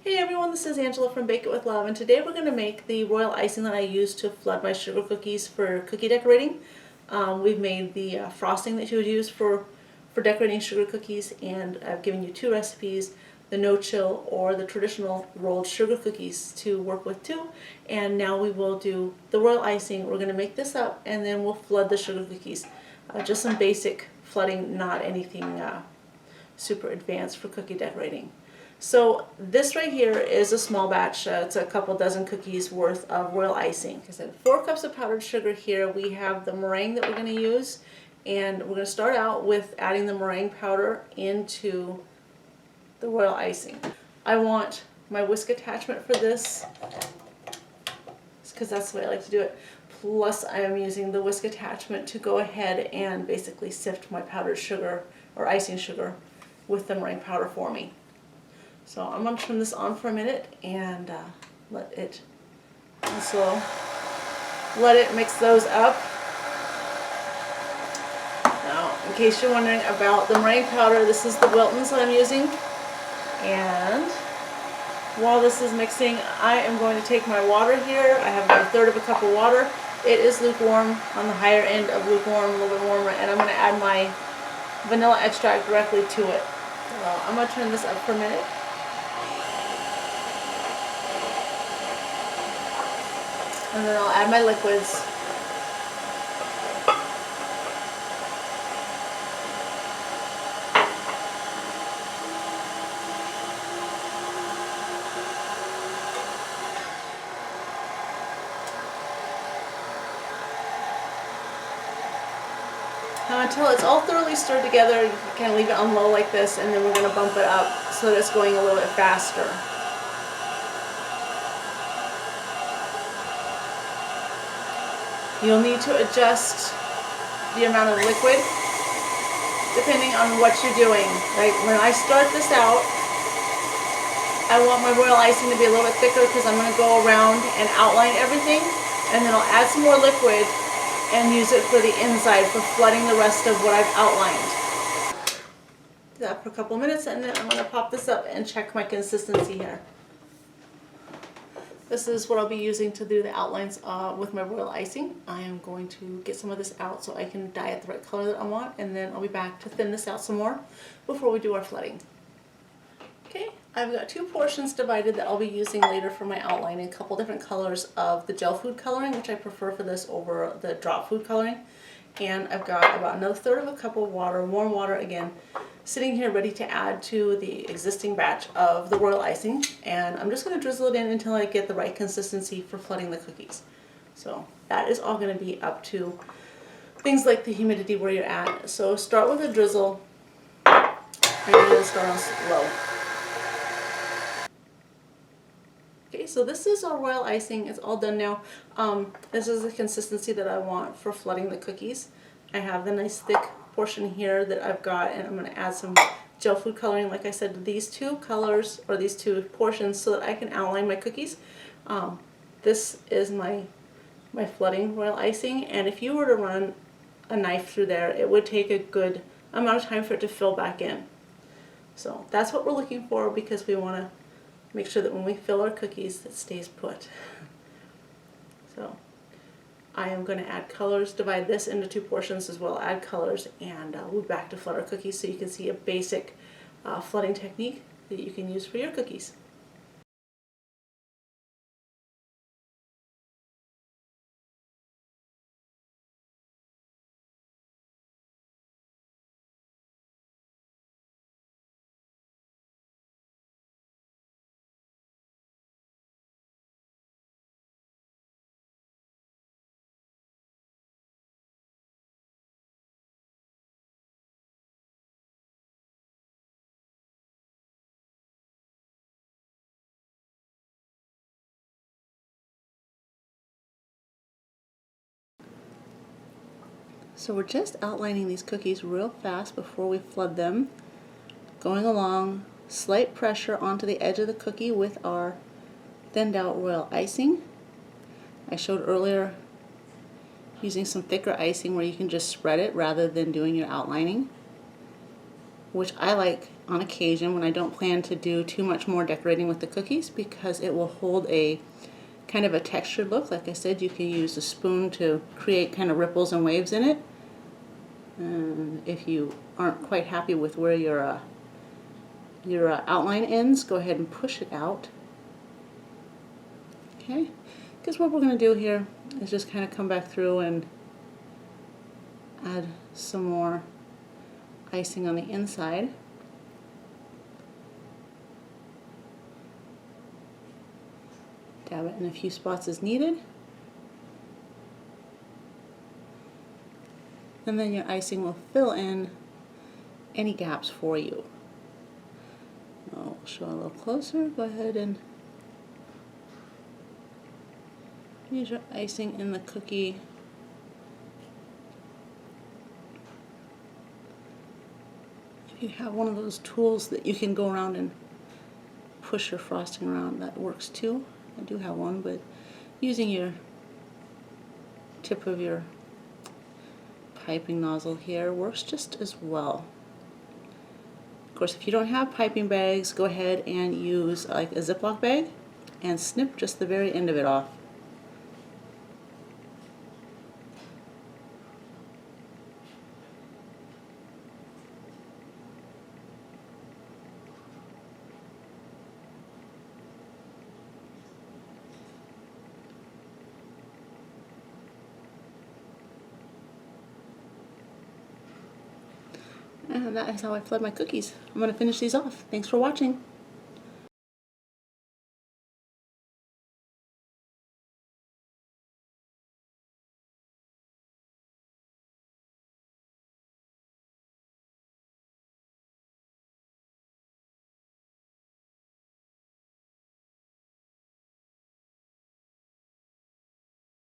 Hey everyone, this is Angela from Bake It With Love, and today we're going to make the royal icing that I use to flood my sugar cookies for cookie decorating. We've made the frosting that you would use for decorating sugar cookies, and I've given you two recipes, the no-chill or the traditional rolled sugar cookies to work with too. And now we will do the royal icing. We're going to make this up and then we'll flood the sugar cookies. Just some basic flooding, not anything super advanced for cookie decorating. So this right here is a small batch. It's a couple dozen cookies worth of royal icing. Like I said, 4 cups of powdered sugar here. We have the meringue that we're going to use, and we're going to start out with adding the meringue powder into the royal icing. I want my whisk attachment for this because that's the way I like to do it. Plus I am using the whisk attachment to go ahead and basically sift my powdered sugar or icing sugar with the meringue powder for me. So I'm going to turn this on for a minute and let it slow. Let it mix those up. Now, in case you're wondering about the meringue powder, this is the Wilton's that I'm using. And while this is mixing, I am going to take my water here. I have about 1/3 of a cup of water. It is lukewarm, on the higher end of lukewarm, a little bit warmer, and I'm going to add my vanilla extract directly to it. So I'm going to turn this up for a minute. And then I'll add my liquids. Now until it's all thoroughly stirred together, you can leave it on low like this, and then we're going to bump it up so that it's going a little bit faster. You'll need to adjust the amount of liquid depending on what you're doing. Like when I start this out, I want my royal icing to be a little bit thicker because I'm going to go around and outline everything, and then I'll add some more liquid and use it for the inside for flooding the rest of what I've outlined. Do that for a couple of minutes, and then I'm going to pop this up and check my consistency here. This is what I'll be using to do the outlines with my royal icing. I am going to get some of this out so I can dye it the right color that I want, and then I'll be back to thin this out some more before we do our flooding. Okay, I've got 2 portions divided that I'll be using later for my outline in a couple different colors of the gel food coloring, which I prefer for this over the drop food coloring. And I've got about another 1/3 of a cup of water, warm water again, sitting here ready to add to the existing batch of the royal icing. And I'm just going to drizzle it in until I get the right consistency for flooding the cookies. So that is all going to be up to things like the humidity where you're at. So start with a drizzle, and you're going to start on low. Okay, so this is our royal icing. It's all done now. This is the consistency that I want for flooding the cookies. I have the nice thick portion here that I've got, and I'm going to add some gel food coloring, like I said, to these 2 colors or these 2 portions so that I can outline my cookies. This is my flooding royal icing, and if you were to run a knife through there, it would take a good amount of time for it to fill back in. So that's what we're looking for, because we want to make sure that when we fill our cookies, it stays put. So I am going to add colors, divide this into 2 portions as well, add colors, and we'll be back to flood our cookies so you can see a basic flooding technique that you can use for your cookies. So we're just outlining these cookies real fast before we flood them, going along, slight pressure onto the edge of the cookie with our thinned out royal icing. I showed earlier using some thicker icing where you can just spread it rather than doing your outlining, which I like on occasion when I don't plan to do too much more decorating with the cookies, because it will hold a kind of a textured look. Like I said, you can use a spoon to create kind of ripples and waves in it. And if you aren't quite happy with where your outline ends, go ahead and push it out. Okay, because what we're going to do here is just kind of come back through and add some more icing on the inside. Dab it in a few spots as needed. And then your icing will fill in any gaps for you. I'll show a little closer. Go ahead and use your icing in the cookie. If you have one of those tools that you can go around and push your frosting around, that works too. I do have one, but using your tip of your piping nozzle here works just as well. Of course, if you don't have piping bags, go ahead and use like a Ziploc bag and snip just the very end of it off. And that is how I flood my cookies. I'm going to finish these off. Thanks for watching.